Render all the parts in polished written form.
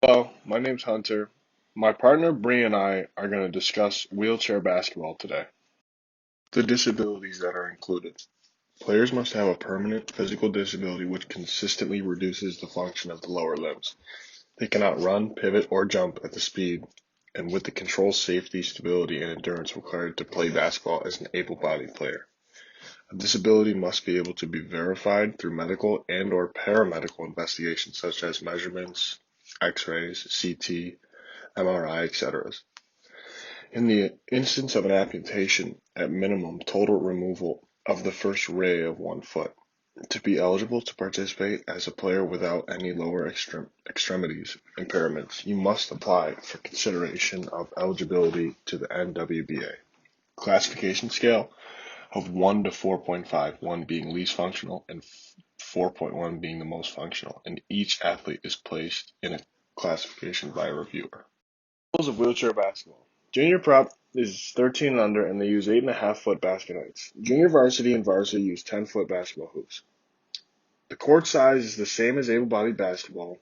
Hello, my name's Hunter. My partner Bree and I are going to discuss wheelchair basketball today. The disabilities that are included. Players must have a permanent physical disability which consistently reduces the function of the lower limbs. They cannot run, pivot, or jump at the speed and with the control, safety, stability, and endurance required to play basketball as an able-bodied player. A disability must be able to be verified through medical and/or paramedical investigations such as measurements, X-rays, CT, MRI, etc. In the instance of an amputation, at minimum, total removal of the first ray of one foot. To be eligible to participate as a player without any lower extremities impairments, you must apply for consideration of eligibility to the NWBA. Classification scale of 1 to 4.5, 1 being least functional and 4.1 being the most functional, and each athlete is placed in a classification by a reviewer. Rules of wheelchair basketball. Junior prep is 13 and under, and they use 8.5-foot basket heights. Junior varsity and varsity use 10-foot basketball hoops. The court size is the same as able-bodied basketball,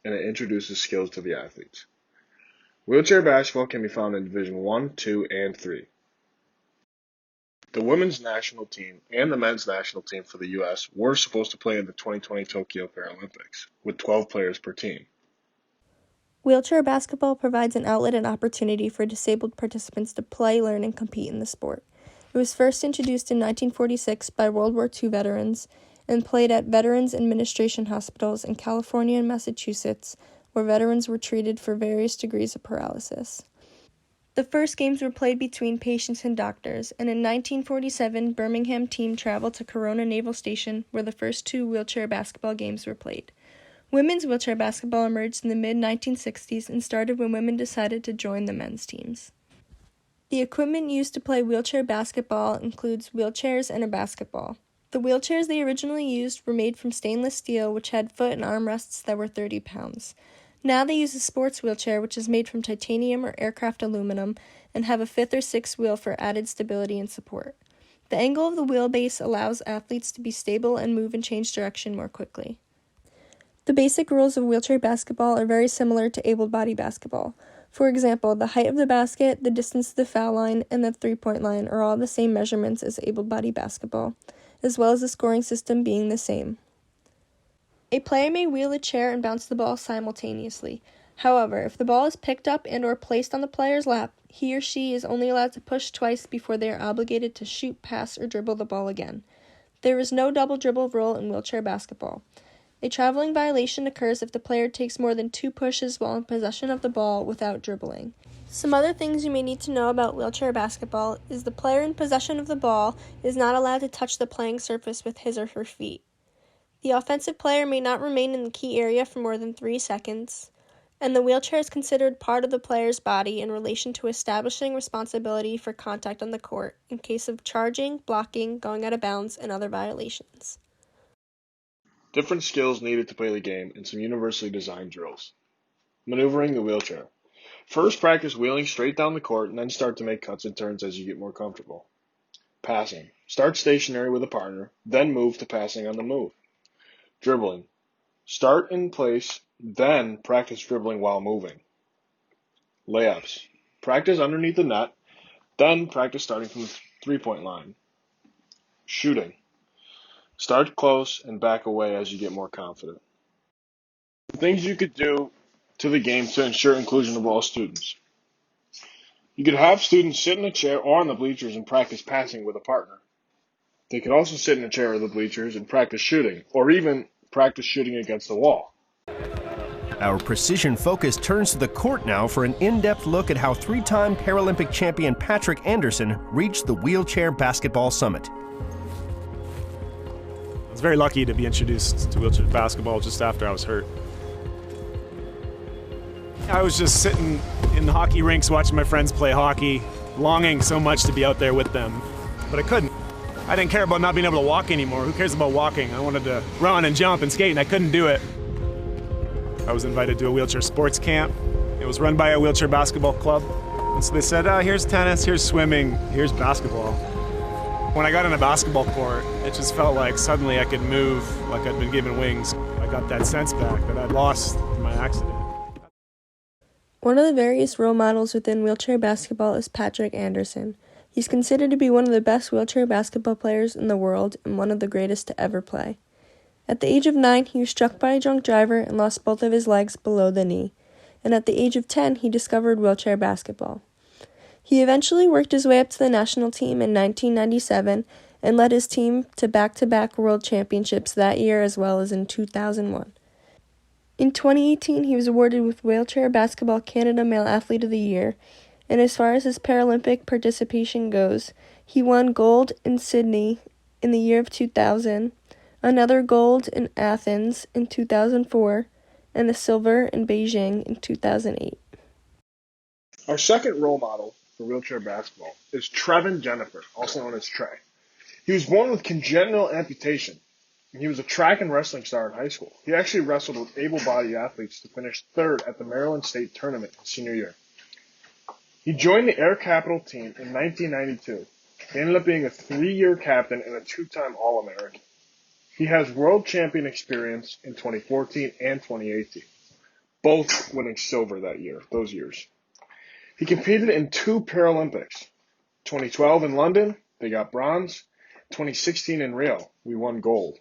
and it introduces skills to the athletes. Wheelchair basketball can be found in Division 1, 2, and 3. The women's national team and the men's national team for the U.S. were supposed to play in the 2020 Tokyo Paralympics, with 12 players per team. Wheelchair basketball provides an outlet and opportunity for disabled participants to play, learn, and compete in the sport. It was first introduced in 1946 by World War II veterans and played at Veterans Administration hospitals in California and Massachusetts, where veterans were treated for various degrees of paralysis. The first games were played between patients and doctors, and in 1947, Birmingham team traveled to Corona Naval Station, where the first two wheelchair basketball games were played. Women's wheelchair basketball emerged in the mid-1960s and started when women decided to join the men's teams. The equipment used to play wheelchair basketball includes wheelchairs and a basketball. The wheelchairs they originally used were made from stainless steel, which had foot and arm rests that were 30 pounds. Now they use a sports wheelchair, which is made from titanium or aircraft aluminum, and have a fifth or sixth wheel for added stability and support. The angle of the wheelbase allows athletes to be stable and move and change direction more quickly. The basic rules of wheelchair basketball are very similar to able-bodied basketball. For example, the height of the basket, the distance to the foul line, and the three-point line are all the same measurements as able-bodied basketball, as well as the scoring system being the same. A player may wheel a chair and bounce the ball simultaneously. However, if the ball is picked up and/or placed on the player's lap, he or she is only allowed to push twice before they are obligated to shoot, pass, or dribble the ball again. There is no double dribble rule in wheelchair basketball. A traveling violation occurs if the player takes more than 2 pushes while in possession of the ball without dribbling. Some other things you may need to know about wheelchair basketball is the player in possession of the ball is not allowed to touch the playing surface with his or her feet. The offensive player may not remain in the key area for more than 3 seconds, and the wheelchair is considered part of the player's body in relation to establishing responsibility for contact on the court in case of charging, blocking, going out of bounds, and other violations. Different skills needed to play the game and some universally designed drills. Maneuvering the wheelchair. First, practice wheeling straight down the court and then start to make cuts and turns as you get more comfortable. Passing. Start stationary with a partner, then move to passing on the move. Dribbling. Start in place, then practice dribbling while moving. Layups. Practice underneath the net, then practice starting from the three-point line. Shooting. Start close and back away as you get more confident. Things you could do to the game to ensure inclusion of all students. You could have students sit in a chair or on the bleachers and practice passing with a partner. They could also sit in a chair or the bleachers and practice shooting, or even practice shooting against the wall. Our precision focus turns to the court now for an in-depth look at how 3-time Paralympic champion Patrick Anderson reached the Wheelchair Basketball Summit. I was very lucky to be introduced to wheelchair basketball just after I was hurt. I was just sitting in the hockey rinks watching my friends play hockey, longing so much to be out there with them, but I couldn't. I didn't care about not being able to walk anymore. Who cares about walking? I wanted to run and jump and skate, and I couldn't do it. I was invited to a wheelchair sports camp. It was run by a wheelchair basketball club. And so they said, here's tennis, here's swimming, here's basketball. When I got on a basketball court, it just felt like suddenly I could move like I'd been given wings. I got that sense back that I'd lost in my accident. One of the various role models within wheelchair basketball is Patrick Anderson. He's considered to be one of the best wheelchair basketball players in the world and one of the greatest to ever play. At the age of 9, he was struck by a drunk driver and lost both of his legs below the knee. And at the age of 10, he discovered wheelchair basketball. He eventually worked his way up to the national team in 1997 and led his team to back-to-back world championships that year as well as in 2001. In 2018, he was awarded with Wheelchair Basketball Canada Male Athlete of the Year, and as far as his Paralympic participation goes, he won gold in Sydney in the year of 2000, another gold in Athens in 2004, and a silver in Beijing in 2008. Our second role model for wheelchair basketball is Trevin Jennifer, also known as Trey. He was born with congenital amputation. He was a track and wrestling star in high school. He actually wrestled with able-bodied athletes to finish third at the Maryland State Tournament his senior year. He joined the Air Capital team in 1992. He ended up being a 3-year captain and a 2-time All-American. He has world champion experience in 2014 and 2018, both winning silver those years. He competed in 2 Paralympics. 2012 in London, they got bronze. 2016 in Rio, we won gold.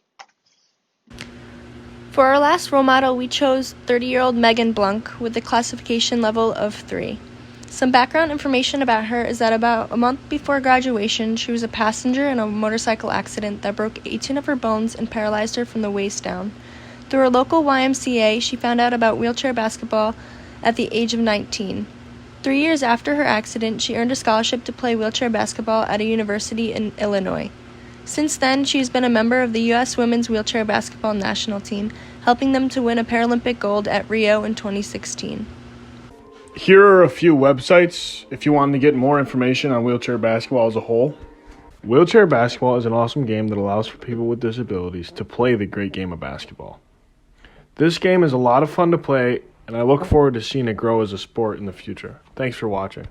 For our last role model, we chose 30-year-old Megan Blunk with a classification level of 3. Some background information about her is that about a month before graduation, she was a passenger in a motorcycle accident that broke 18 of her bones and paralyzed her from the waist down. Through her local YMCA, she found out about wheelchair basketball at the age of 19. 3 years after her accident, she earned a scholarship to play wheelchair basketball at a university in Illinois. Since then, she has been a member of the U.S. Women's Wheelchair Basketball National Team, helping them to win a Paralympic gold at Rio in 2016. Here are a few websites if you want to get more information on wheelchair basketball as a whole. Wheelchair basketball is an awesome game that allows for people with disabilities to play the great game of basketball. This game is a lot of fun to play, and I look forward to seeing it grow as a sport in the future. Thanks for watching.